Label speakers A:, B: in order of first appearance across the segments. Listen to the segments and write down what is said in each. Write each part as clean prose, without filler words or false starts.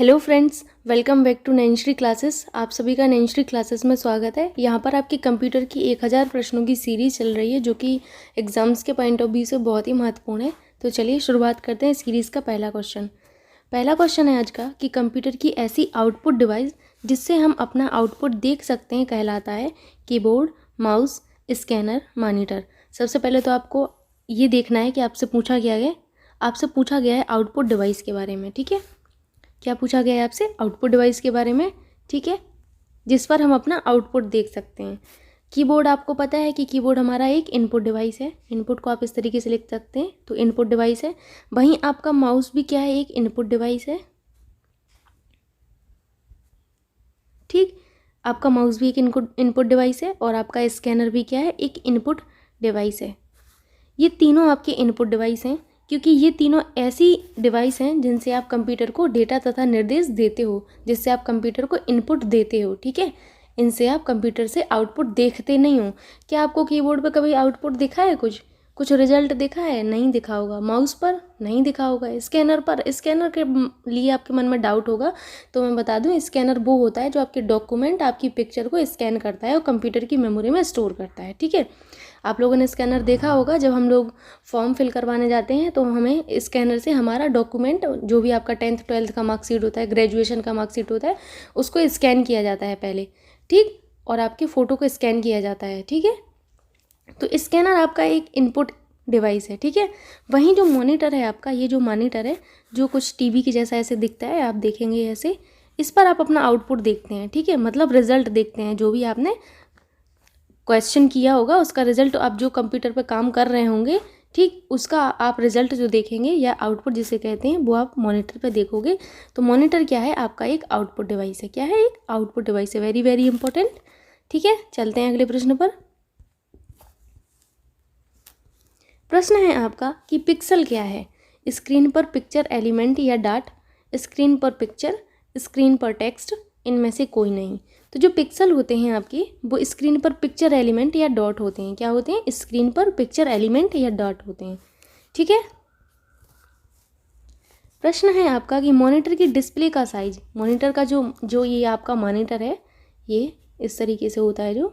A: Hello friends, welcome back to Nainshree classes. आप सभी का नैनश्री क्लासेस में स्वागत है। यहाँ पर आपकी कंप्यूटर की 1000 प्रश्नों की सीरीज़ चल रही है जो कि एग्ज़ाम्स के पॉइंट ऑफ व्यू से बहुत ही महत्वपूर्ण है। तो चलिए शुरुआत करते हैं सीरीज़ का पहला क्वेश्चन है आज का कि कंप्यूटर की ऐसी आउटपुट डिवाइस जिससे हम अपना आउटपुट देख सकते हैं कहलाता है कीबोर्ड, माउस, स्कैनर, मॉनिटर। सबसे पहले तो आपको ये देखना है कि आपसे पूछा गया है आउटपुट डिवाइस के बारे में। ठीक है, क्या पूछा गया है आपसे? आउटपुट डिवाइस के बारे में। ठीक है, जिस पर हम अपना आउटपुट देख सकते हैं। कीबोर्ड, आपको पता है कि कीबोर्ड हमारा एक इनपुट डिवाइस है। इनपुट को आप इस तरीके से लिख सकते हैं, तो इनपुट डिवाइस है। वहीं आपका माउस भी क्या है? एक इनपुट डिवाइस है। ठीक, आपका माउस भी एक इनपुट डिवाइस है और आपका स्कैनर भी क्या है? एक इनपुट डिवाइस है। ये तीनों आपके इनपुट डिवाइस हैं क्योंकि ये तीनों ऐसी डिवाइस हैं जिनसे आप कंप्यूटर को डेटा तथा निर्देश देते हो, जिससे आप कंप्यूटर को इनपुट देते हो। ठीक है, इनसे आप कंप्यूटर से आउटपुट देखते नहीं हो। क्या आपको कीबोर्ड पर कभी आउटपुट दिखा है? कुछ रिजल्ट दिखा है? नहीं दिखा होगा। माउस पर नहीं दिखा होगा। स्कैनर पर, स्कैनर के लिए आपके मन में डाउट होगा, तो मैं बता दूं, स्कैनर वो होता है जो आपके डॉक्यूमेंट, आपकी पिक्चर को स्कैन करता है और कंप्यूटर की मेमोरी में स्टोर करता है। ठीक है, आप लोगों ने स्कैनर देखा होगा। जब हम लोग फॉर्म फिल करवाने जाते हैं तो हमें स्कैनर से हमारा डॉक्यूमेंट, जो भी आपका 10th 12th का मार्कशीट होता है, ग्रेजुएशन का मार्कशीट होता है, उसको स्कैन किया जाता है पहले। ठीक, और आपकी फ़ोटो को स्कैन किया जाता है। ठीक है, तो स्कैनर आपका एक इनपुट डिवाइस है। ठीक है, वहीं जो मॉनिटर है आपका, ये जो मॉनिटर है, जो कुछ टीवी की जैसा ऐसे दिखता है, आप देखेंगे ऐसे, इस पर आप अपना आउटपुट देखते हैं। ठीक है, मतलब रिजल्ट देखते हैं। जो भी आपने क्वेश्चन किया होगा उसका रिजल्ट, आप जो कंप्यूटर पर काम कर रहे होंगे, ठीक, उसका आप रिजल्ट जो देखेंगे या आउटपुट जिसे कहते हैं, वो आप मॉनिटर पे देखोगे। तो मॉनिटर क्या है? आपका एक आउटपुट डिवाइस है। क्या है? एक आउटपुट डिवाइस है। Very very important. ठीक है, चलते हैं अगले प्रश्न पर। प्रश्न है आपका कि पिक्सल क्या है? स्क्रीन पर पिक्चर एलिमेंट या डाट, स्क्रीन पर पिक्चर, स्क्रीन पर टेक्स्ट, इनमें से कोई नहीं। तो जो पिक्सल होते हैं आपके, वो स्क्रीन पर पिक्चर एलिमेंट या डॉट होते हैं। क्या होते हैं? स्क्रीन पर पिक्चर एलिमेंट या डॉट होते हैं। ठीक है, प्रश्न है आपका कि मॉनिटर की डिस्प्ले का साइज, मॉनिटर का जो ये आपका मॉनिटर है, ये इस तरीके से होता है, जो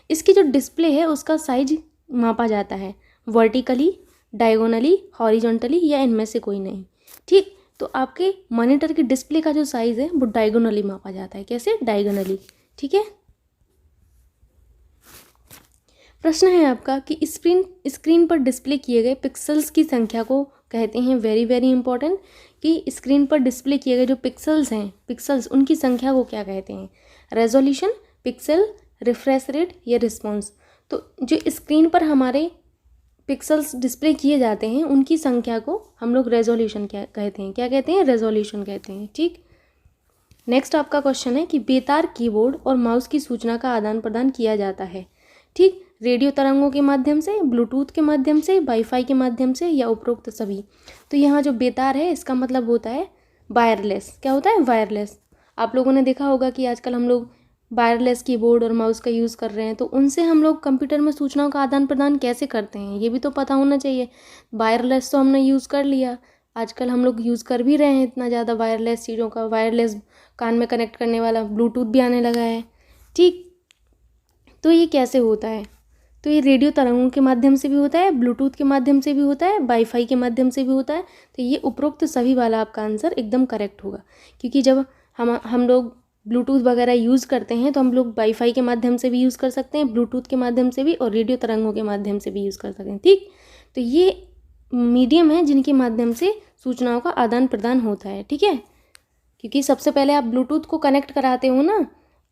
A: इसकी जो डिस्प्ले है उसका साइज मापा जाता है वर्टिकली, डायगोनली, हॉरिजॉन्टली, या इनमें से कोई नहीं। ठीक, तो आपके मॉनिटर की डिस्प्ले का जो साइज है वो डायगोनली मापा जाता है। कैसे? डायगोनली। ठीक है, प्रश्न है आपका कि स्क्रीन पर डिस्प्ले किए गए पिक्सल्स की संख्या को कहते हैं, वेरी वेरी इंपॉर्टेंट, कि स्क्रीन पर डिस्प्ले किए गए जो पिक्सल्स हैं, पिक्सल्स, उनकी संख्या को क्या कहते हैं? रेजोल्यूशन, पिक्सल, रिफ्रेश रेट, या रिस्पॉन्स। तो जो स्क्रीन पर हमारे पिक्सल्स डिस्प्ले किए जाते हैं उनकी संख्या को हम लोग रेजोल्यूशन क्या कहते हैं? क्या कहते हैं? रेजोल्यूशन कहते हैं। ठीक, नेक्स्ट आपका क्वेश्चन है कि बेतार कीबोर्ड और माउस की सूचना का आदान प्रदान किया जाता है। ठीक, रेडियो तरंगों के माध्यम से, ब्लूटूथ के माध्यम से, वाईफाई के माध्यम से, या उपरोक्त सभी। तो यहाँ जो बेतार है इसका मतलब होता है वायरलेस। क्या होता है? वायरलेस। आप लोगों ने देखा होगा कि आजकल हम लोग वायरलेस कीबोर्ड और माउस का यूज़ कर रहे हैं, तो उनसे हम लोग कंप्यूटर में सूचनाओं का आदान प्रदान कैसे करते हैं, ये भी तो पता होना चाहिए। वायरलेस तो हमने यूज़ कर लिया, आजकल हम लोग यूज़ कर भी रहे हैं इतना ज़्यादा वायरलेस चीज़ों का। वायरलेस कान में कनेक्ट करने वाला ब्लूटूथ भी आने लगा है। ठीक, तो ये कैसे होता है? तो ये रेडियो तरंगों के माध्यम से भी होता है, ब्लूटूथ के माध्यम से भी होता है, वाईफाई के माध्यम से भी होता है। तो ये उपरोक्त सभी वाला आपका आंसर एकदम करेक्ट होगा, क्योंकि जब हम लोग ब्लूटूथ वगैरह यूज़ करते हैं तो हम लोग वाईफाई के माध्यम से भी यूज़ कर सकते हैं, ब्लूटूथ के माध्यम से भी, और रेडियो तरंगों के माध्यम से भी यूज़ कर सकते हैं। ठीक, तो ये मीडियम है जिनके माध्यम से सूचनाओं का आदान प्रदान होता है। ठीक है, क्योंकि सबसे पहले आप ब्लूटूथ को कनेक्ट कराते हो ना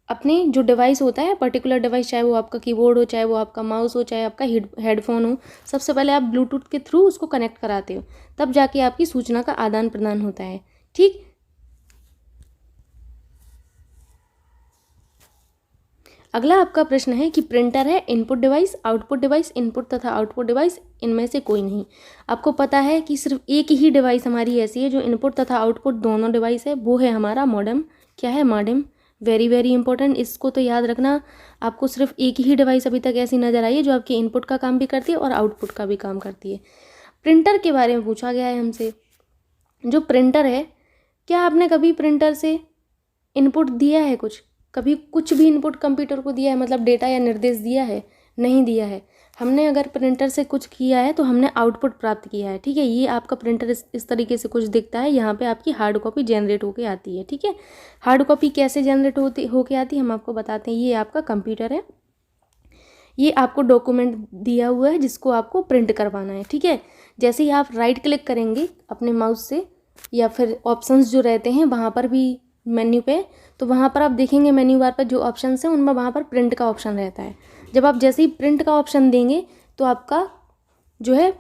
A: अपने जो डिवाइस होता है, पर्टिकुलर डिवाइस, चाहे वो आपका कीबोर्ड हो, चाहे वो आपका माउस हो, चाहे आपका हेडफोन हो, सबसे पहले आप ब्लूटूथ के थ्रू उसको कनेक्ट कराते हो, तब जाके आपकी सूचना का आदान प्रदान होता है। ठीक, अगला आपका प्रश्न है कि प्रिंटर है input device, output device, input तथा आउटपुट डिवाइस, इनमें से कोई नहीं। आपको पता है कि सिर्फ एक ही डिवाइस हमारी ऐसी है जो इनपुट तथा आउटपुट दोनों डिवाइस है, वो है हमारा मॉडेम। क्या है? मॉडेम। वेरी वेरी इंपॉर्टेंट, इसको तो याद रखना। आपको सिर्फ एक ही डिवाइस अभी तक ऐसी नज़र आई है जो आपकी इनपुट का काम भी करती है और आउटपुट का भी काम करती है। प्रिंटर के बारे में पूछा गया है हमसे। जो प्रिंटर है, क्या आपने कभी प्रिंटर से इनपुट दिया है कभी कुछ भी इनपुट कंप्यूटर को दिया है, मतलब डेटा या निर्देश दिया है? नहीं दिया है। हमने अगर प्रिंटर से कुछ किया है तो हमने आउटपुट प्राप्त किया है, ठीक है। ये आपका प्रिंटर इस तरीके से कुछ दिखता है। यहाँ पे आपकी हार्ड कॉपी जनरेट होके आती है, ठीक है। हार्ड कॉपी कैसे जनरेट होके आती है हम आपको बताते हैं। ये आपका कंप्यूटर है, ये आपको डॉक्यूमेंट दिया हुआ है जिसको आपको प्रिंट करवाना है, ठीक है। जैसे ही आप राइट क्लिक करेंगे अपने माउस से या फिर ऑप्शंस जो रहते हैं वहाँ पर भी मेन्यू पे, तो वहाँ पर आप देखेंगे मेन्यू बार पर जो ऑप्शंस हैं उनमें वहाँ पर प्रिंट का ऑप्शन रहता है। जब आप जैसे ही प्रिंट का ऑप्शन देंगे तो आपका जो है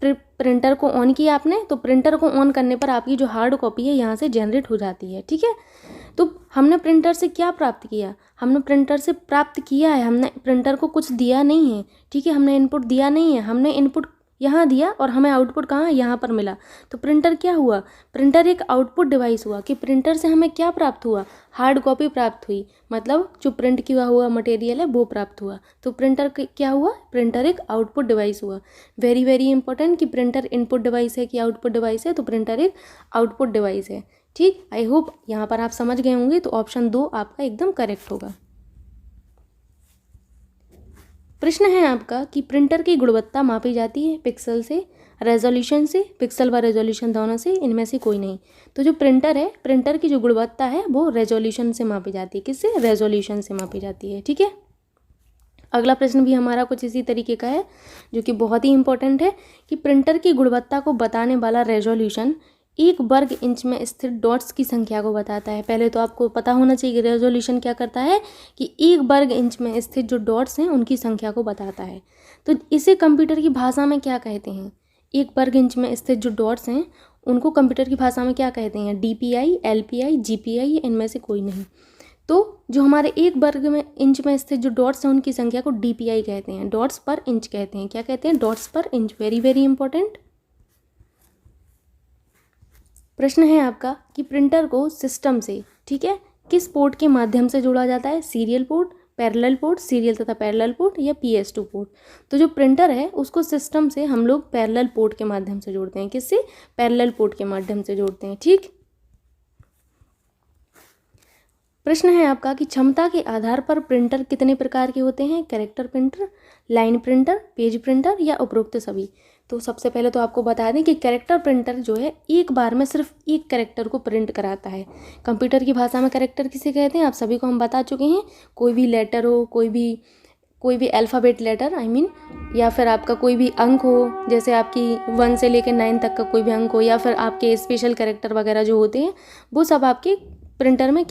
A: प्रिंटर को ऑन किया आपने, तो प्रिंटर को ऑन करने पर आपकी जो हार्ड कॉपी है यहाँ से जनरेट हो जाती है, ठीक है। तो हमने प्रिंटर से क्या प्राप्त किया? हमने प्रिंटर से प्राप्त किया है, हमने प्रिंटर को कुछ दिया नहीं है, ठीक है। हमने इनपुट दिया नहीं है, हमने इनपुट यहाँ दिया और हमें आउटपुट कहाँ? यहाँ पर मिला। तो प्रिंटर क्या हुआ? प्रिंटर एक आउटपुट डिवाइस हुआ कि प्रिंटर से हमें क्या प्राप्त हुआ? हार्ड कॉपी प्राप्त हुई, मतलब जो प्रिंट किया हुआ मटेरियल है वो प्राप्त हुआ। तो प्रिंटर क्या हुआ? प्रिंटर एक आउटपुट डिवाइस हुआ। वेरी वेरी इंपॉर्टेंट कि प्रिंटर इनपुट डिवाइस है कि आउटपुट डिवाइस है, तो प्रिंटर एक आउटपुट डिवाइस है, ठीक। आई होप यहाँ पर आप समझ गए होंगे। तो ऑप्शन 2 आपका एकदम करेक्ट होगा। प्रश्न है आपका कि प्रिंटर की गुणवत्ता मापी जाती है पिक्सल से, रेजोल्यूशन से, पिक्सल व रेजोल्यूशन दोनों से, इनमें से कोई नहीं। तो जो प्रिंटर है, प्रिंटर की जो गुणवत्ता है वो रेजोल्यूशन से मापी जाती है। किससे? रेजोल्यूशन से मापी जाती है, ठीक है। अगला प्रश्न भी हमारा कुछ इसी तरीके का है जो कि बहुत ही इंपॉर्टेंट है कि प्रिंटर की गुणवत्ता को बताने वाला रेजोल्यूशन 1 वर्ग इंच में स्थित डॉट्स की संख्या को बताता है। पहले तो आपको पता होना चाहिए कि रेजोल्यूशन क्या करता है कि 1 वर्ग इंच में स्थित जो डॉट्स हैं उनकी संख्या को बताता है। तो इसे कंप्यूटर की भाषा में क्या कहते हैं? 1 वर्ग इंच में स्थित जो डॉट्स हैं उनको कंप्यूटर की भाषा में क्या कहते हैं? DPI, LPI, GPI, इनमें से कोई नहीं। तो जो हमारे 1 वर्ग में इंच में स्थित जो डॉट्स हैं उनकी संख्या को DPI कहते हैं, डॉट्स पर इंच कहते हैं। क्या कहते हैं? डॉट्स पर इंच। Very very important. प्रश्न है आपका कि प्रिंटर को सिस्टम से, ठीक है, किस पोर्ट के माध्यम से जोड़ा जाता है? Serial port, parallel port, serial तथा पैरेलल पोर्ट या PS2 पोर्ट। तो जो प्रिंटर है उसको सिस्टम से हम लोग पैरेलल पोर्ट के माध्यम से जोड़ते हैं। किससे? पैरेलल पोर्ट के माध्यम से जोड़ते हैं, ठीक। प्रश्न है आपका कि क्षमता के आधार पर प्रिंटर कितने प्रकार के होते हैं? Character printer, line printer, page printer या उपरोक्त सभी। तो सबसे पहले तो आपको बता दें कि कैरेक्टर प्रिंटर जो है एक बार में सिर्फ एक कैरेक्टर को प्रिंट कराता है। कंप्यूटर की भाषा में कैरेक्टर किसे कहते हैं आप सभी को हम बता चुके हैं। कोई भी लेटर हो, कोई भी अल्फ़ाबेट लेटर या फिर आपका कोई भी अंक हो, जैसे आपकी 1 से लेकर 9 तक का कोई भी अंक हो, या फिर आपके स्पेशल कैरेक्टर वगैरह जो होते हैं वो सब आपके प्रिंटर में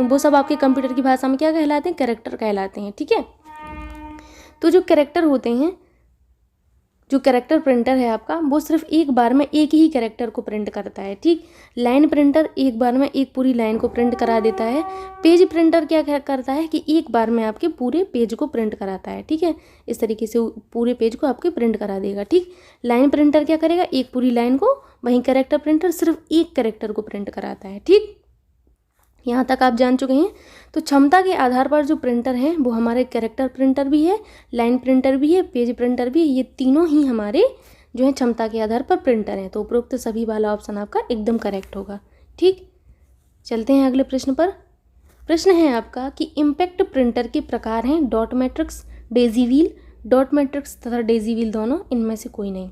A: वो सब आपके कंप्यूटर की भाषा में क्या कहलाते हैं? कैरेक्टर कहलाते हैं, ठीक है। तो जो कैरेक्टर होते हैं, जो कैरेक्टर प्रिंटर है आपका वो सिर्फ एक बार में एक ही कैरेक्टर को प्रिंट करता है, ठीक। लाइन प्रिंटर एक बार में एक पूरी लाइन को प्रिंट करा देता है। पेज प्रिंटर क्या करता है कि एक बार में आपके पूरे पेज को प्रिंट कराता है, ठीक है। इस तरीके से पूरे पेज को आपके प्रिंट करा देगा, ठीक। लाइन प्रिंटर क्या करेगा? एक पूरी लाइन को। वहीं कैरेक्टर प्रिंटर सिर्फ एक कैरेक्टर को प्रिंट कराता है, ठीक। यहाँ तक आप जान चुके हैं। तो क्षमता के आधार पर जो प्रिंटर हैं वो हमारे कैरेक्टर प्रिंटर भी है, लाइन प्रिंटर भी है, पेज प्रिंटर भी है। ये तीनों ही हमारे जो है क्षमता के आधार पर प्रिंटर हैं। तो उपरोक्त सभी वाला ऑप्शन आपका एकदम करेक्ट होगा, ठीक। चलते हैं अगले प्रश्न पर। प्रश्न है आपका कि इम्पैक्ट प्रिंटर के प्रकार हैं dot matrix, Daisy wheel. Dot matrix तथा डेजी व्हील दोनों, इनमें से कोई नहीं।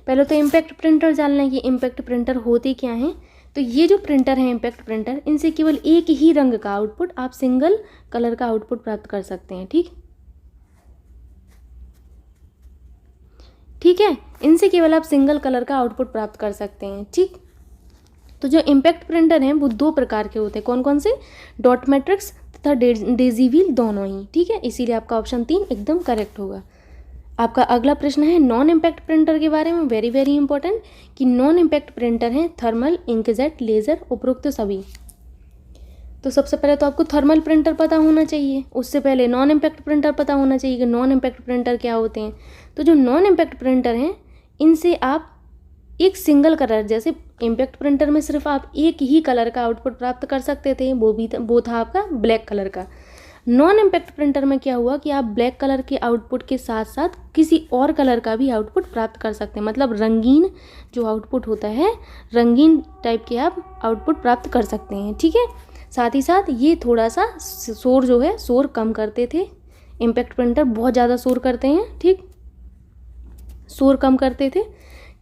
A: पहले तो इम्पैक्ट प्रिंटर जानना है कि इम्पैक्ट प्रिंटर होते क्या हैं। तो ये जो प्रिंटर है इम्पैक्ट प्रिंटर, इनसे केवल एक ही रंग का आउटपुट, आप सिंगल कलर का आउटपुट प्राप्त कर सकते हैं, ठीक है। इनसे केवल आप सिंगल कलर का आउटपुट प्राप्त कर सकते हैं, ठीक। तो जो इम्पैक्ट प्रिंटर हैं वो 2 प्रकार के होते हैं। कौन कौन से? डॉट मैट्रिक्स तथा डेजी व्हील दोनों ही, ठीक है। इसीलिए आपका ऑप्शन 3 एकदम करेक्ट होगा। आपका अगला प्रश्न है नॉन इम्पैक्ट प्रिंटर के बारे में। वेरी वेरी इंपॉर्टेंट कि नॉन इम्पैक्ट प्रिंटर हैं थर्मल, इंकजेट, लेज़र, उपरोक्त सभी। तो सबसे पहले तो आपको थर्मल प्रिंटर पता होना चाहिए, उससे पहले नॉन इम्पैक्ट प्रिंटर पता होना चाहिए कि नॉन इम्पैक्ट प्रिंटर क्या होते हैं। तो जो नॉन इम्पैक्ट प्रिंटर हैं इनसे आप एक सिंगल कलर, जैसे इम्पैक्ट प्रिंटर में सिर्फ आप एक ही कलर का आउटपुट प्राप्त कर सकते थे, वो था आपका ब्लैक कलर का। नॉन इम्पैक्ट प्रिंटर में क्या हुआ कि आप ब्लैक कलर के आउटपुट के साथ साथ किसी और कलर का भी आउटपुट प्राप्त कर सकते हैं, मतलब रंगीन जो आउटपुट होता है, रंगीन टाइप के आप आउटपुट प्राप्त कर सकते हैं। ठीक है, साथ ही साथ ये थोड़ा सा शोर जो है शोर कम करते थे। इम्पैक्ट प्रिंटर बहुत ज़्यादा शोर करते हैं, ठीक, शोर कम करते थे।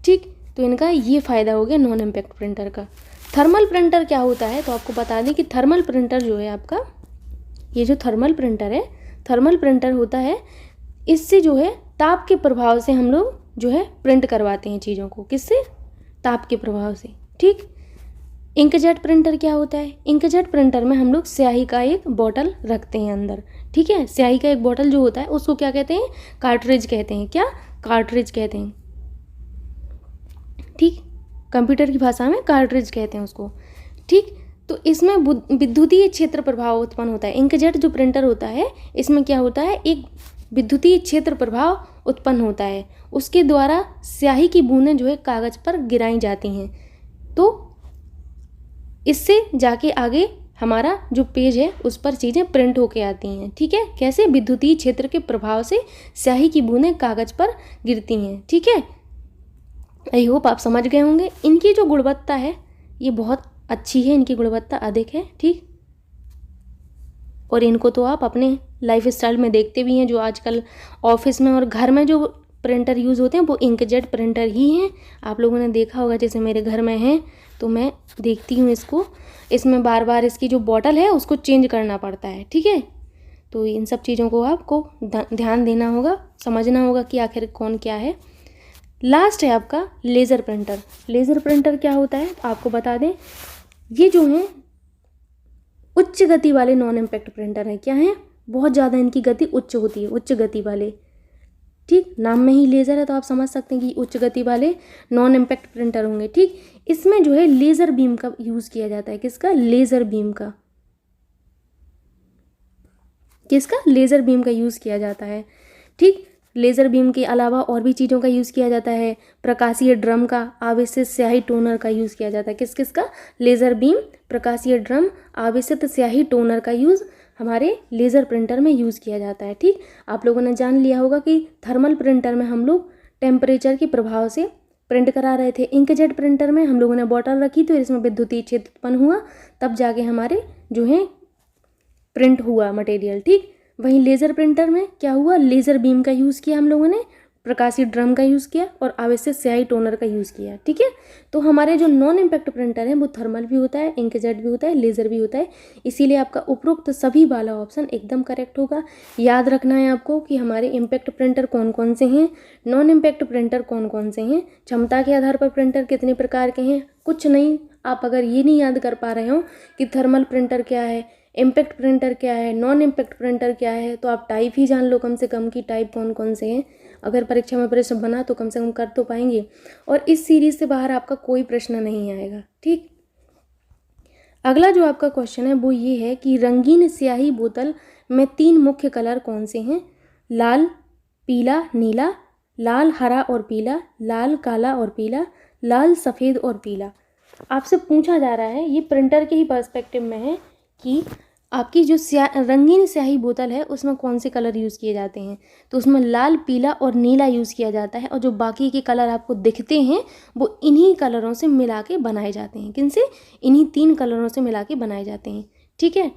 A: ठीक, तो इनका ये फ़ायदा हो गया नॉन इम्पैक्ट प्रिंटर का। थर्मल प्रिंटर क्या होता है, तो आपको बता दें कि थर्मल प्रिंटर जो है आपका, ये जो थर्मल प्रिंटर है, थर्मल प्रिंटर होता है, इससे जो है ताप के प्रभाव से हम लोग जो है प्रिंट करवाते हैं चीज़ों को। किससे? ताप के प्रभाव से। ठीक, इंकजेट प्रिंटर क्या होता है? इंकजेट प्रिंटर में हम लोग स्याही का एक बॉटल रखते हैं अंदर। ठीक है, स्याही का एक बॉटल जो होता है उसको क्या कहते हैं? कार्ट्रिज कहते हैं। क्या? कार्ट्रिज कहते हैं। ठीक, कंप्यूटर की भाषा में कार्ट्रिज कहते हैं उसको। ठीक, तो इसमें विद्युतीय क्षेत्र प्रभाव उत्पन्न होता है। इंकजेट जो प्रिंटर होता है इसमें क्या होता है? एक विद्युतीय क्षेत्र प्रभाव उत्पन्न होता है, उसके द्वारा स्याही की बूंदें जो है कागज पर गिराई जाती हैं, तो इससे जाके आगे हमारा जो पेज है उस पर चीज़ें प्रिंट होके आती हैं। ठीक है, कैसे? विद्युतीय क्षेत्र के प्रभाव से स्याही की बूंदें कागज पर गिरती हैं। ठीक है, आई होप आप समझ गए होंगे। इनकी जो गुणवत्ता है ये बहुत अच्छी है, इनकी गुणवत्ता अधिक है। ठीक, और इनको तो आप अपने लाइफ स्टाइल में देखते भी हैं, जो आजकल ऑफिस में और घर में जो प्रिंटर यूज़ होते हैं वो इंकजेट प्रिंटर ही हैं। आप लोगों ने देखा होगा, जैसे मेरे घर में है तो मैं देखती हूँ इसको, इसमें बार बार इसकी जो बॉटल है उसको चेंज करना पड़ता है। ठीक है, तो इन सब चीज़ों को आपको ध्यान देना होगा, समझना होगा कि आखिर कौन क्या है। लास्ट है आपका लेज़र प्रिंटर। लेज़र प्रिंटर क्या होता है आपको बता दें, ये जो है उच्च गति वाले नॉन इम्पैक्ट प्रिंटर है। क्या है? बहुत ज़्यादा इनकी गति उच्च होती है, उच्च गति वाले। ठीक, नाम में ही लेज़र है तो आप समझ सकते हैं कि उच्च गति वाले नॉन इम्पैक्ट प्रिंटर होंगे। ठीक, इसमें जो है लेज़र बीम का यूज़ किया जाता है। किसका? लेज़र बीम का। किसका? लेज़र बीम का यूज़ किया जाता है। ठीक, लेज़र बीम के अलावा और भी चीज़ों का यूज़ किया जाता है। प्रकाशीय ड्रम का, आवेशित स्याही टोनर का यूज़ किया जाता है। किस किस का? लेज़र बीम, प्रकाशीय ड्रम, आवेशित स्याही टोनर का यूज़ हमारे लेज़र प्रिंटर में यूज़ किया जाता है। ठीक, आप लोगों ने जान लिया होगा कि थर्मल प्रिंटर में हम लोग टेम्परेचर के प्रभाव से प्रिंट करा रहे थे। इंकजेट प्रिंटर में हम लोगों ने बॉटल रखी तो इसमें विद्युतीय क्षेत्र उत्पन्न हुआ, तब जाके हमारे जो है प्रिंट हुआ मटेरियल। ठीक, वहीं लेज़र प्रिंटर में क्या हुआ? लेज़र बीम का यूज़ किया हम लोगों ने, प्रकाशीय ड्रम का यूज़ किया और आवेशित स्याही टोनर का यूज़ किया। ठीक है, तो हमारे जो नॉन इम्पैक्ट प्रिंटर है वो थर्मल भी होता है, इंकजेट भी होता है, लेज़र भी होता है। इसीलिए आपका उपरोक्त सभी वाला ऑप्शन एकदम करेक्ट होगा। याद रखना है आपको कि हमारे इम्पैक्ट प्रिंटर कौन कौन से हैं, नॉन इम्पैक्ट प्रिंटर कौन कौन से हैं, क्षमता के आधार पर प्रिंटर कितने प्रकार के हैं, कुछ नहीं। आप अगर ये नहीं याद कर पा रहे हो कि थर्मल प्रिंटर क्या है, इम्पैक्ट प्रिंटर क्या है, नॉन इम्पैक्ट प्रिंटर क्या है, तो आप टाइप ही जान लो कम से कम कि टाइप कौन कौन से हैं। अगर परीक्षा में प्रश्न बना तो कम से कम कर तो पाएंगे, और इस सीरीज़ से बाहर आपका कोई प्रश्न नहीं आएगा। ठीक, अगला जो आपका क्वेश्चन है वो ये है कि रंगीन स्याही बोतल में 3 मुख्य कलर कौन से हैं? लाल, पीला, नीला, लाल, हरा और पीला, लाल, काला और पीला, लाल, सफ़ेद और पीला। आपसे पूछा जा रहा है, ये प्रिंटर के ही पर्सपेक्टिव में है, कि आपकी जो रंगीन स्याही बोतल है उसमें कौन से कलर यूज़ किए जाते हैं? तो उसमें लाल, पीला और नीला यूज़ किया जाता है, और जो बाकी के कलर आपको दिखते हैं वो इन्हीं कलरों से मिला के बनाए जाते हैं। किन से? इन्हीं 3 कलरों से मिला के बनाए जाते हैं। ठीक है,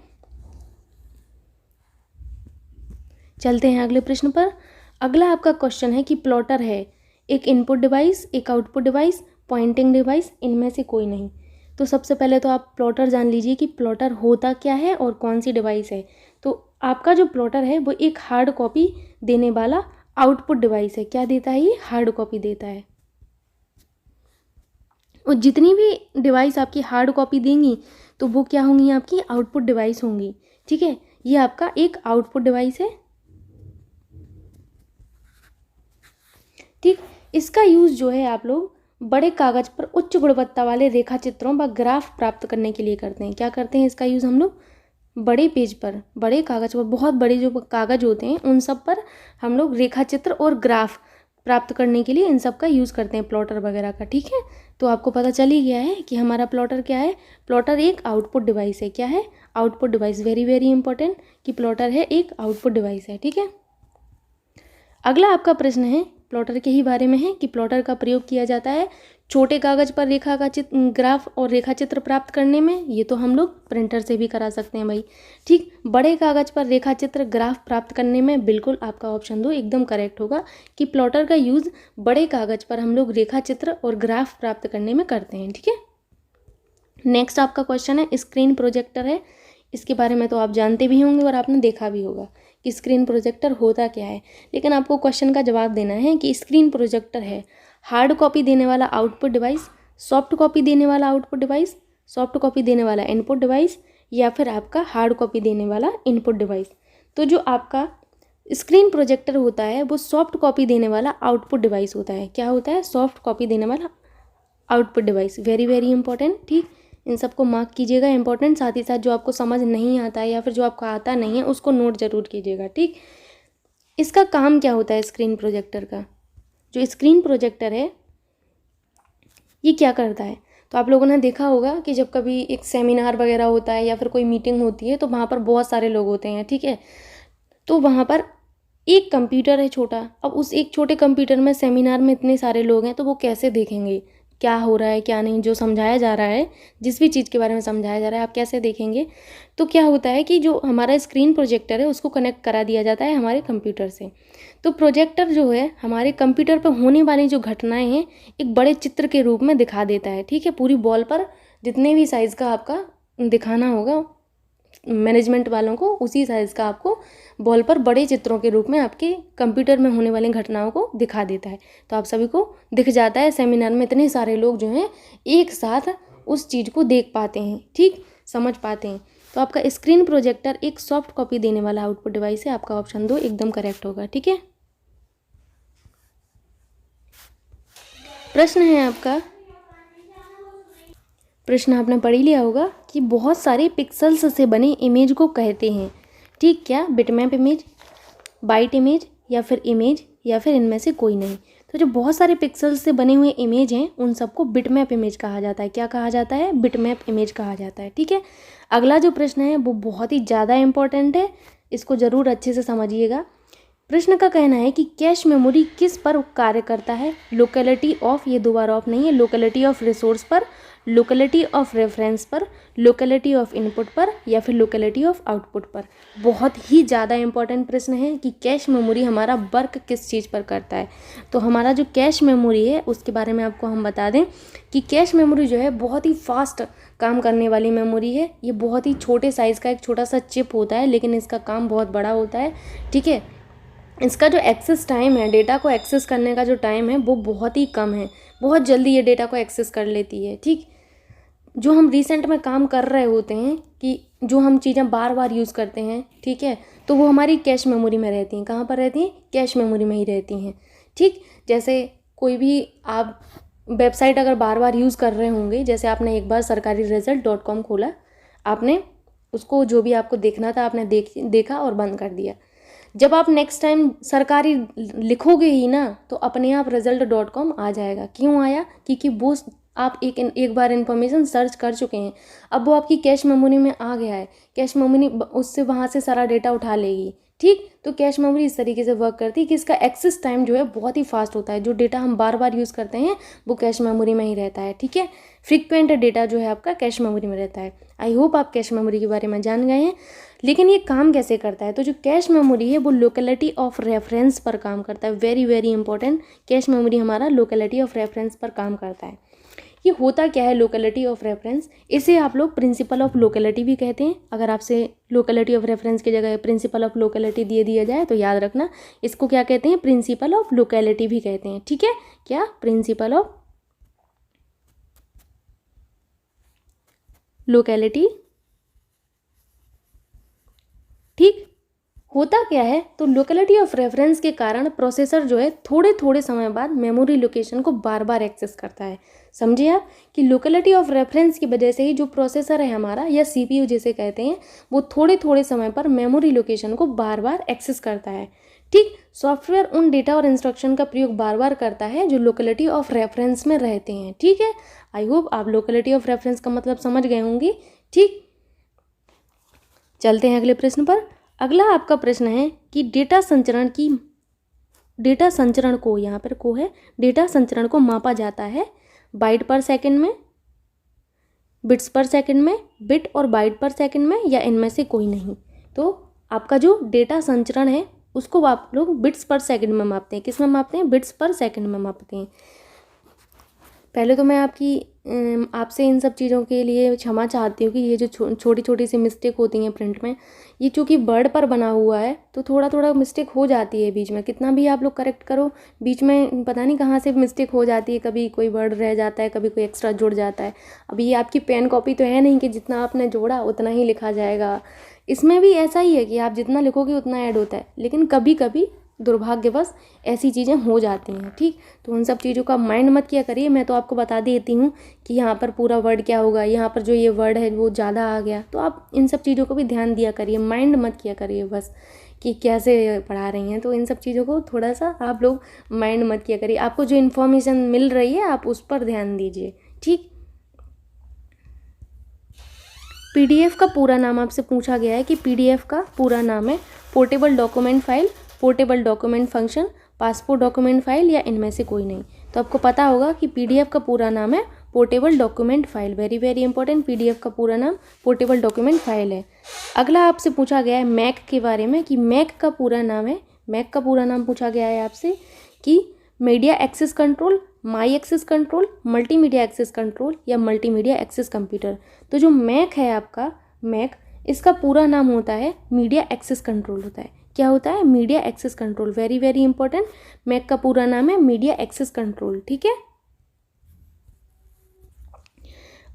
A: चलते हैं अगले प्रश्न पर। अगला आपका क्वेश्चन है कि प्लॉटर है, एक इनपुट डिवाइस, एक आउटपुट डिवाइस, पॉइंटिंग डिवाइस, इनमें से कोई नहीं। तो सबसे पहले तो आप प्लॉटर जान लीजिए कि प्लॉटर होता क्या है और कौन सी डिवाइस है। तो आपका जो प्लॉटर है वो एक हार्ड कॉपी देने वाला आउटपुट डिवाइस है। क्या देता है ये? हार्ड कॉपी देता है। और जितनी भी डिवाइस आपकी हार्ड कॉपी देंगी तो वो क्या होंगी? आपकी आउटपुट डिवाइस होंगी। ठीक है, ये आपका एक आउटपुट डिवाइस है। ठीक, इसका यूज़ जो है आप लोग बड़े कागज़ पर उच्च गुणवत्ता वाले रेखा चित्रों व ग्राफ प्राप्त करने के लिए करते हैं। क्या करते हैं? इसका यूज़ हम लोग बड़े पेज पर, बड़े कागज़ पर, बहुत बड़े जो कागज़ होते हैं उन सब पर हम लोग रेखा चित्र और ग्राफ प्राप्त करने के लिए इन सब का यूज़ करते हैं, प्लॉटर वगैरह का। ठीक है, तो आपको पता चल ही गया है कि हमारा प्लॉटर क्या है। प्लॉटर एक आउटपुट डिवाइस है। क्या है? Output device. Very very important कि प्लॉटर है एक आउटपुट डिवाइस है। ठीक है। अगला आपका प्रश्न है प्लॉटर के ही बारे में है कि प्लॉटर का प्रयोग किया जाता है छोटे कागज पर रेखा का ग्राफ और रेखा चित्र प्राप्त करने में। ये तो हम लोग प्रिंटर से भी करा सकते हैं भाई। ठीक। बड़े कागज पर रेखा चित्र ग्राफ प्राप्त करने में बिल्कुल आपका ऑप्शन 2 एकदम करेक्ट होगा कि प्लॉटर का यूज़ बड़े कागज पर हम लोग रेखा चित्र और ग्राफ प्राप्त करने में करते हैं। ठीक है। नेक्स्ट आपका क्वेश्चन है स्क्रीन प्रोजेक्टर है। इसके बारे में तो आप जानते भी होंगे और आपने देखा भी होगा कि स्क्रीन प्रोजेक्टर होता क्या है, लेकिन आपको क्वेश्चन का जवाब देना है कि स्क्रीन प्रोजेक्टर है हार्ड कॉपी देने वाला आउटपुट डिवाइस, सॉफ्ट कॉपी देने वाला आउटपुट डिवाइस, सॉफ्ट कॉपी देने वाला इनपुट डिवाइस, या फिर आपका हार्ड कॉपी देने वाला इनपुट डिवाइस। तो जो आपका स्क्रीन प्रोजेक्टर होता है वो सॉफ्ट कॉपी देने वाला आउटपुट डिवाइस होता है। क्या होता है? सॉफ्ट कॉपी देने वाला output device. Very very important. ठीक। इन सबको मार्क कीजिएगा इंपॉर्टेंट। साथ ही साथ जो आपको समझ नहीं आता है या फिर जो आपको आता नहीं है उसको नोट जरूर कीजिएगा। ठीक। इसका काम क्या होता है स्क्रीन प्रोजेक्टर का? जो स्क्रीन प्रोजेक्टर है ये क्या करता है? तो आप लोगों ने देखा होगा कि जब कभी एक सेमिनार वगैरह होता है या फिर कोई मीटिंग होती है तो वहाँ पर बहुत सारे लोग होते हैं। ठीक है। तो वहाँ पर एक कंप्यूटर है छोटा। अब उस एक छोटे कंप्यूटर में सेमिनार में इतने सारे लोग हैं तो वो कैसे देखेंगे क्या हो रहा है क्या नहीं, जो समझाया जा रहा है, जिस भी चीज़ के बारे में समझाया जा रहा है आप कैसे देखेंगे? तो क्या होता है कि जो हमारा स्क्रीन प्रोजेक्टर है उसको कनेक्ट करा दिया जाता है हमारे कंप्यूटर से। तो प्रोजेक्टर जो है हमारे कंप्यूटर पर होने वाली जो घटनाएं हैं एक बड़े चित्र के रूप में दिखा देता है। ठीक है। पूरी बॉल पर जितने भी साइज़ का आपका दिखाना होगा मैनेजमेंट वालों को उसी साइज़ का आपको बॉल पर बड़े चित्रों के रूप में आपके कंप्यूटर में होने वाली घटनाओं को दिखा देता है। तो आप सभी को दिख जाता है। सेमिनार में इतने सारे लोग जो हैं एक साथ उस चीज़ को देख पाते हैं। ठीक। समझ पाते हैं। तो आपका स्क्रीन प्रोजेक्टर एक सॉफ्ट कॉपी देने वाला आउटपुट डिवाइस है। आपका ऑप्शन 2 एकदम करेक्ट होगा। ठीक है। प्रश्न है आपका, प्रश्न आपने पढ़ ही लिया होगा कि बहुत सारे पिक्सल्स से बने इमेज को कहते हैं। ठीक। क्या? बिटमैप इमेज, बाइट इमेज, या फिर इमेज, या फिर इनमें से कोई नहीं। तो जो बहुत सारे पिक्सल्स से बने हुए इमेज हैं उन सबको बिटमैप इमेज कहा जाता है। क्या कहा जाता है? बिटमैप इमेज कहा जाता है। ठीक है। अगला जो प्रश्न है वो बहुत ही ज़्यादा इंपॉर्टेंट है, इसको ज़रूर अच्छे से समझिएगा। प्रश्न का कहना है कि कैश मेमोरी किस पर कार्य करता है? लोकेलिटी ऑफ, ये दो बार ऑफ नहीं है, लोकेलिटी ऑफ रिसोर्स पर, लोकेलिटी ऑफ रेफरेंस पर, लोकेलिटी ऑफ इनपुट पर, या फिर लोकेलिटी ऑफ आउटपुट पर। बहुत ही ज़्यादा इंपॉर्टेंट प्रश्न है कि कैश मेमोरी हमारा वर्क किस चीज़ पर करता है। तो हमारा जो कैश मेमोरी है उसके बारे में आपको हम बता दें कि कैश मेमोरी जो है बहुत ही फास्ट काम करने वाली मेमोरी है। ये बहुत ही छोटे साइज़ का एक छोटा सा चिप होता है लेकिन इसका काम बहुत बड़ा होता है। ठीक है। इसका जो एक्सेस टाइम है, डेटा को एक्सेस करने का जो टाइम है वो बहुत ही कम है। बहुत जल्दी ये डेटा को एक्सेस कर लेती है। ठीक। जो हम रिसेंट में काम कर रहे होते हैं कि जो हम चीज़ें बार बार यूज़ करते हैं, ठीक है, तो वो हमारी कैश मेमोरी में रहती हैं। कहाँ पर रहती हैं? कैश मेमोरी में ही रहती हैं। ठीक। जैसे कोई भी आप वेबसाइट अगर बार बार यूज़ कर रहे होंगे, जैसे आपने एक बार sarkariresult.com खोला, आपने उसको जो भी आपको देखना था आपने देखा और बंद कर दिया। जब आप नेक्स्ट टाइम सरकारी लिखोगे ही ना तो अपने आप result.com आ जाएगा। क्यों आया? क्योंकि वो आप एक बार इन्फॉर्मेशन सर्च कर चुके हैं, अब वो आपकी कैश मेमोरी में आ गया है। कैश मेमोरी उससे वहाँ से सारा डेटा उठा लेगी। ठीक। तो कैश मेमोरी इस तरीके से वर्क करती है कि इसका एक्सेस टाइम जो है बहुत ही फास्ट होता है। जो डेटा हम बार बार यूज़ करते हैं वो कैश मेमोरी में ही रहता है। ठीक है। फ्रीक्वेंट डेटा जो है आपका कैश मेमोरी में रहता है। आई होप आप कैश मेमोरी के बारे में जान गए हैं। लेकिन ये काम कैसे करता है? तो जो कैश मेमोरी है वो लोकेलिटी ऑफ रेफरेंस पर काम करता है। Very very important, cache memory हमारा लोकेलिटी ऑफ रेफरेंस पर काम करता है। ये होता क्या है लोकेलिटी ऑफ रेफरेंस? इसे आप लोग प्रिंसिपल ऑफ लोकेलिटी भी कहते हैं। अगर आपसे लोकेलिटी ऑफ रेफरेंस की जगह प्रिंसिपल ऑफ लोकेलिटी दिया जाए तो याद रखना इसको क्या कहते हैं? प्रिंसिपल ऑफ लोकेलिटी भी कहते हैं। ठीक है। क्या? Principle of locality. ठीक। होता क्या है? तो लोकेलिटी ऑफ रेफरेंस के कारण प्रोसेसर जो है थोड़े थोड़े समय बाद मेमोरी लोकेशन को बार बार एक्सेस करता है। समझिए आप कि लोकेलिटी ऑफ रेफरेंस की वजह से ही जो प्रोसेसर है हमारा या सीपीयू जिसे कहते हैं वो थोड़े थोड़े समय पर मेमोरी लोकेशन को बार बार एक्सेस करता है। ठीक। सॉफ्टवेयर उन डेटा और इंस्ट्रक्शन का प्रयोग बार बार करता है जो लोकेलिटी ऑफ रेफरेंस में रहते हैं। ठीक है, आई होप आप लोकेलिटी ऑफ रेफरेंस का मतलब समझ गए होंगे। ठीक, चलते हैं अगले प्रश्न पर। अगला आपका प्रश्न है कि डेटा संचरण को, यहाँ पर को है, डेटा संचरण को मापा जाता है बाइट पर सेकंड में, बिट्स पर सेकंड में, बिट और बाइट पर सेकंड में, या इनमें से कोई नहीं। तो आपका जो डेटा संचरण है उसको आप लोग बिट्स पर सेकंड में मापते हैं। किस में मापते हैं? बिट्स पर सेकंड में मापते हैं। पहले तो मैं आपसे इन सब चीज़ों के लिए क्षमा चाहती हूँ कि ये जो छोटी छोटी सी मिस्टेक होती हैं प्रिंट में, ये चूँकि वर्ड पर बना हुआ है तो थोड़ा थोड़ा मिस्टेक हो जाती है बीच में। कितना भी आप लोग करेक्ट करो, बीच में पता नहीं कहाँ से मिस्टेक हो जाती है, कभी कोई वर्ड रह जाता है, कभी कोई एक्स्ट्रा जुड़ जाता है। अब ये आपकी पेन कॉपी तो है नहीं कि जितना आपने जोड़ा उतना ही लिखा जाएगा। इसमें भी ऐसा ही है कि आप जितना लिखोगे उतना ऐड होता है, लेकिन कभी कभी दुर्भाग्यवश ऐसी चीज़ें हो जाती हैं। ठीक, तो उन सब चीज़ों का माइंड मत किया करिए। मैं तो आपको बता देती हूँ कि यहाँ पर पूरा वर्ड क्या होगा, यहाँ पर जो ये वर्ड है वो ज़्यादा आ गया, तो आप इन सब चीज़ों को भी ध्यान दिया करिए, माइंड मत किया करिए बस कि कैसे पढ़ा रही हैं। तो इन सब चीज़ों को थोड़ा सा आप लोग माइंड मत किया करिए। आपको जो इन्फॉर्मेशन मिल रही है आप उस पर ध्यान दीजिए। ठीक, पीडीएफ का पूरा नाम आपसे पूछा गया है कि पीडीएफ का पूरा नाम है portable document file, portable document function, passport document file, या इनमें से कोई नहीं। तो आपको पता होगा कि पीडीएफ का पूरा नाम है portable document file. Very very important, PDF का पूरा नाम पोर्टेबल डॉक्यूमेंट फाइल है। अगला आपसे पूछा गया है मैक के बारे में कि मैक का पूरा नाम है, मैक का पूरा नाम पूछा गया है आपसे कि media access control, my access control, multimedia access control, या मल्टीमीडिया एक्सेस कंप्यूटर। तो जो मैक है आपका, मैक, इसका पूरा नाम होता है मीडिया एक्सेस कंट्रोल होता है। क्या होता है? Media access control. Very very important, MAC का पूरा नाम है मीडिया एक्सेस कंट्रोल। ठीक है,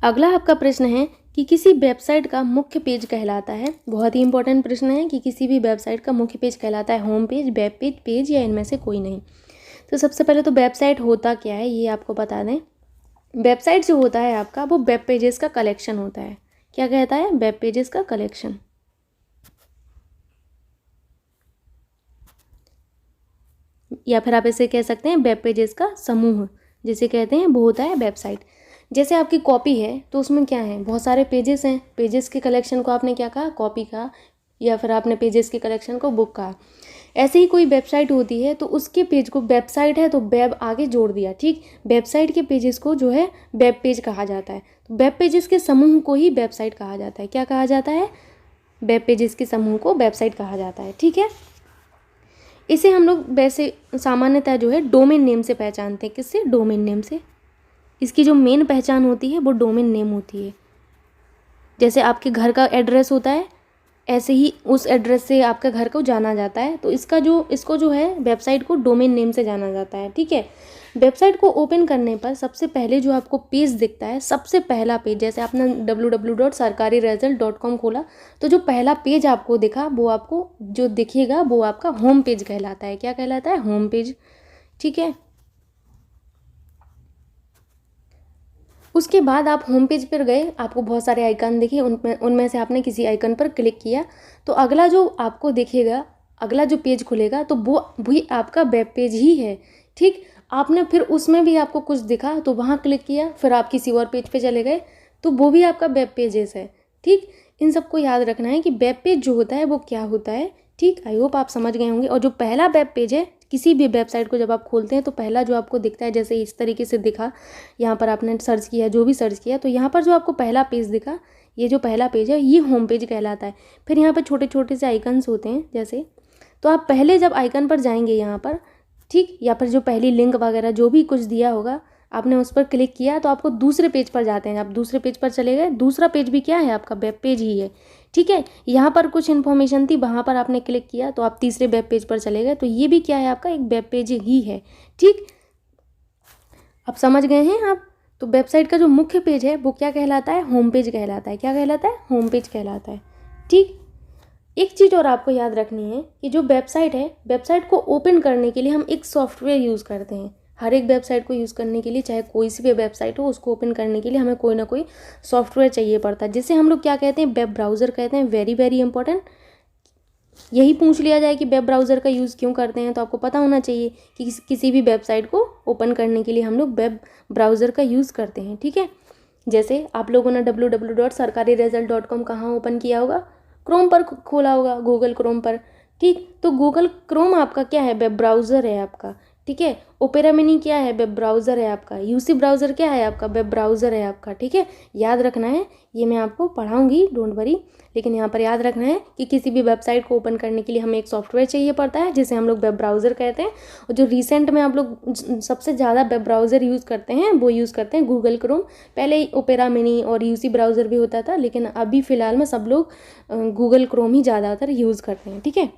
A: अगला आपका प्रश्न है कि किसी वेबसाइट का मुख्य पेज कहलाता है। बहुत ही इंपॉर्टेंट प्रश्न है कि किसी भी वेबसाइट का मुख्य पेज कहलाता है home page, web page, page, या इनमें से कोई नहीं। तो सबसे पहले तो वेबसाइट होता क्या है ये आपको बता दें। वेबसाइट जो होता है आपका वो वेब पेजेस का कलेक्शन होता है। क्या कहता है? वेब पेजेस का कलेक्शन, या फिर आप इसे कह सकते हैं वेब पेजेस का समूह, जिसे कहते हैं वो होता है वेबसाइट। जैसे आपकी कॉपी है तो उसमें क्या है? बहुत सारे पेजेस हैं। पेजेस के कलेक्शन को आपने क्या कहा? कॉपी कहा, या फिर आपने पेजेस के कलेक्शन को बुक कहा। ऐसे ही कोई वेबसाइट होती है तो उसके पेज को, वेबसाइट है तो वेब आगे जोड़ दिया। ठीक, वेबसाइट के पेजेस को जो है वेब पेज कहा जाता है। तो वेब पेजेस के समूह को ही वेबसाइट कहा जाता है। क्या कहा जाता है? वेब पेजेस के समूह को वेबसाइट कहा जाता है। ठीक है, इसे हम लोग वैसे सामान्यतः जो है डोमेन नेम से पहचानते हैं। किससे? डोमेन नेम से। इसकी जो मेन पहचान होती है वो डोमेन नेम होती है। जैसे आपके घर का एड्रेस होता है, ऐसे ही उस एड्रेस से आपका घर को जाना जाता है। तो इसको जो है वेबसाइट को डोमेन नेम से जाना जाता है। ठीक है, वेबसाइट को ओपन करने पर सबसे पहले जो आपको पेज दिखता है, सबसे पहला पेज, जैसे आपने www.sarkariresult.com खोला तो जो पहला पेज आपको दिखा वो आपको जो दिखेगा वो आपका होम पेज कहलाता है। क्या कहलाता है? Home page. ठीक है, उसके बाद आप होम पेज पर गए, आपको बहुत सारे आइकन दिखे, उनमें से आपने किसी आइकन पर क्लिक किया तो अगला जो आपको दिखेगा, अगला जो पेज खुलेगा तो वो भी आपका वेब पेज ही है। ठीक, आपने फिर उसमें भी आपको कुछ दिखा तो वहाँ क्लिक किया, फिर आप किसी और पेज पे चले गए तो वो भी आपका वेब पेजेस है। ठीक, इन सबको याद रखना है कि वेब पेज जो होता है वो क्या होता है। ठीक, आई होप आप समझ गए होंगे। और जो पहला वेब पेज है, किसी भी वेबसाइट को जब आप खोलते हैं तो पहला जो आपको दिखता है, जैसे इस तरीके से दिखा, यहाँ पर आपने सर्च किया, जो भी सर्च किया, तो यहाँ पर जो आपको पहला पेज दिखा, ये जो पहला पेज है ये होम पेज कहलाता है। फिर यहाँ पर छोटे छोटे से आइकन्स होते हैं जैसे, तो आप पहले जब आइकन पर जाएंगे यहाँ पर, ठीक, या फिर जो पहली लिंक वगैरह जो भी कुछ दिया होगा आपने उस पर क्लिक किया तो आपको दूसरे पेज पर जाते हैं। आप दूसरे पेज पर चले गए, दूसरा पेज भी क्या है? आपका वेब पेज ही है। ठीक है, यहाँ पर कुछ इन्फॉर्मेशन थी, वहाँ पर आपने क्लिक किया तो आप तीसरे वेब पेज पर चले गए, तो ये भी क्या है? आपका एक वेब पेज ही है। ठीक, अब समझ गए हैं आप? तो वेबसाइट का जो मुख्य पेज है वो क्या कहलाता है? होम पेज कहलाता है। क्या कहलाता है? होम पेज कहलाता है। ठीक, एक चीज़ और आपको याद रखनी है कि जो वेबसाइट है, वेबसाइट को ओपन करने के लिए हम एक सॉफ्टवेयर यूज़ करते हैं। हर एक वेबसाइट को यूज़ करने के लिए, चाहे कोई सी भी वेबसाइट हो, उसको ओपन करने के लिए हमें कोई ना कोई सॉफ्टवेयर चाहिए पड़ता है, जिसे हम लोग क्या कहते हैं? वेब ब्राउज़र कहते हैं। वेरी वेरी इंपॉर्टेंट, यही पूछ लिया जाए कि वेब ब्राउज़र का यूज़ क्यों करते हैं, तो आपको पता होना चाहिए कि किसी भी वेबसाइट को ओपन करने के लिए हम लोग वेब ब्राउज़र का यूज़ करते हैं। ठीक है, जैसे आप लोगों ने www.sarkariresult.com कहाँ ओपन किया होगा, क्रोम पर खोला होगा, गूगल क्रोम पर। ठीक, तो गूगल क्रोम आपका क्या है, वेब ब्राउज़र है आपका। ठीक है, ओपेरा मिनी क्या है, वेब ब्राउज़र है आपका। यूसी ब्राउज़र क्या है आपका, वेब ब्राउज़र है आपका। ठीक है, याद रखना है, ये मैं आपको पढ़ाऊँगी, डोंट वरी, लेकिन यहाँ पर याद रखना है कि किसी भी वेबसाइट को ओपन करने के लिए हमें एक सॉफ्टवेयर चाहिए पड़ता है जिसे हम लोग वेब ब्राउज़र कहते हैं। और जो रिसेंट में आप लोग सबसे ज़्यादा वेब ब्राउज़र यूज़ करते हैं वो यूज़ करते हैं गूगल क्रोम। पहले ओपेरा मिनी और यूसी ब्राउज़र भी होता था, लेकिन अभी फ़िलहाल में सब लोग गूगल क्रोम ही ज़्यादातर यूज़ करते हैं। ठीक है,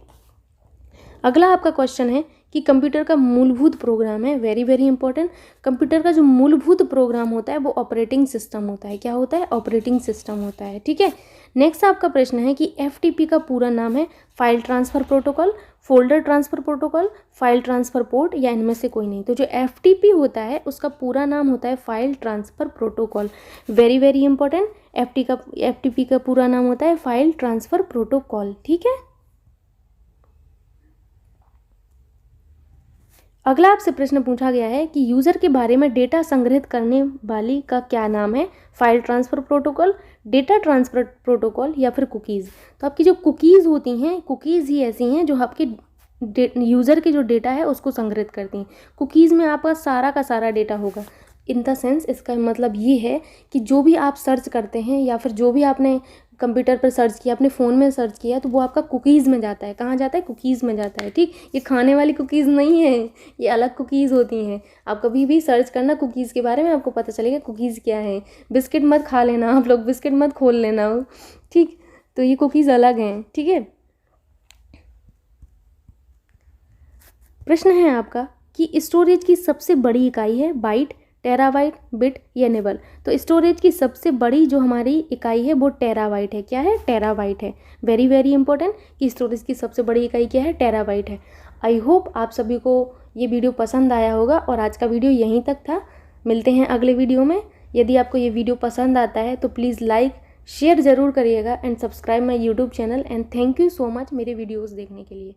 A: अगला आपका क्वेश्चन है कि कंप्यूटर का मूलभूत प्रोग्राम है, वेरी वेरी इंपॉर्टेंट। कंप्यूटर का जो मूलभूत प्रोग्राम होता है वो ऑपरेटिंग सिस्टम होता है। क्या होता है, ऑपरेटिंग सिस्टम होता है। ठीक है, नेक्स्ट आपका प्रश्न है कि एफटीपी का पूरा नाम है file transfer protocol, folder transfer protocol, file transfer port, या इनमें से कोई नहीं। तो जो एफटीपी होता है उसका पूरा नाम होता है file transfer protocol, very very important. FTP का पूरा नाम होता है फाइल ट्रांसफ़र प्रोटोकॉल। ठीक है, अगला आपसे प्रश्न पूछा गया है कि यूज़र के बारे में डेटा संग्रहित करने वाली का क्या नाम है, file transfer protocol, data transfer protocol, या फिर कुकीज़। तो आपकी जो कुकीज़ होती हैं, कुकीज़ ही ऐसी हैं जो आपके यूज़र के जो डेटा है उसको संग्रहित करती हैं। कुकीज़ में आपका सारा का सारा डेटा होगा। इन द सेंस इसका मतलब ये है कि जो भी आप सर्च करते हैं या फिर जो भी आपने कंप्यूटर पर सर्च किया, अपने फ़ोन में सर्च किया, तो वो आपका कुकीज़ में जाता है। कहाँ जाता है, कुकीज़ में जाता है। ठीक, ये खाने वाली कुकीज़ नहीं है, ये अलग कुकीज़ होती हैं। आप कभी भी सर्च करना कुकीज़ के बारे में, आपको पता चलेगा कुकीज़ क्या है। बिस्किट मत खा लेना आप लोग, बिस्किट मत खोल लेना। ठीक, तो ये कुकीज़ अलग हैं। ठीक है, प्रश्न है आपका कि स्टोरेज की सबसे बड़ी इकाई है बाइट, टेराबाइट, बिट या निबल। तो स्टोरेज की सबसे बड़ी जो हमारी इकाई है वो टेराबाइट है। क्या है, टेराबाइट है। वेरी वेरी इंपॉर्टेंट कि स्टोरेज की सबसे बड़ी इकाई क्या है, टेराबाइट है। आई होप आप सभी को ये वीडियो पसंद आया होगा और आज का वीडियो यहीं तक था। मिलते हैं अगले वीडियो में। यदि आपको ये वीडियो पसंद आता है तो प्लीज़ लाइक शेयर ज़रूर करिएगा and subscribe my YouTube channel. And thank you so much मेरे वीडियोज़ देखने के लिए।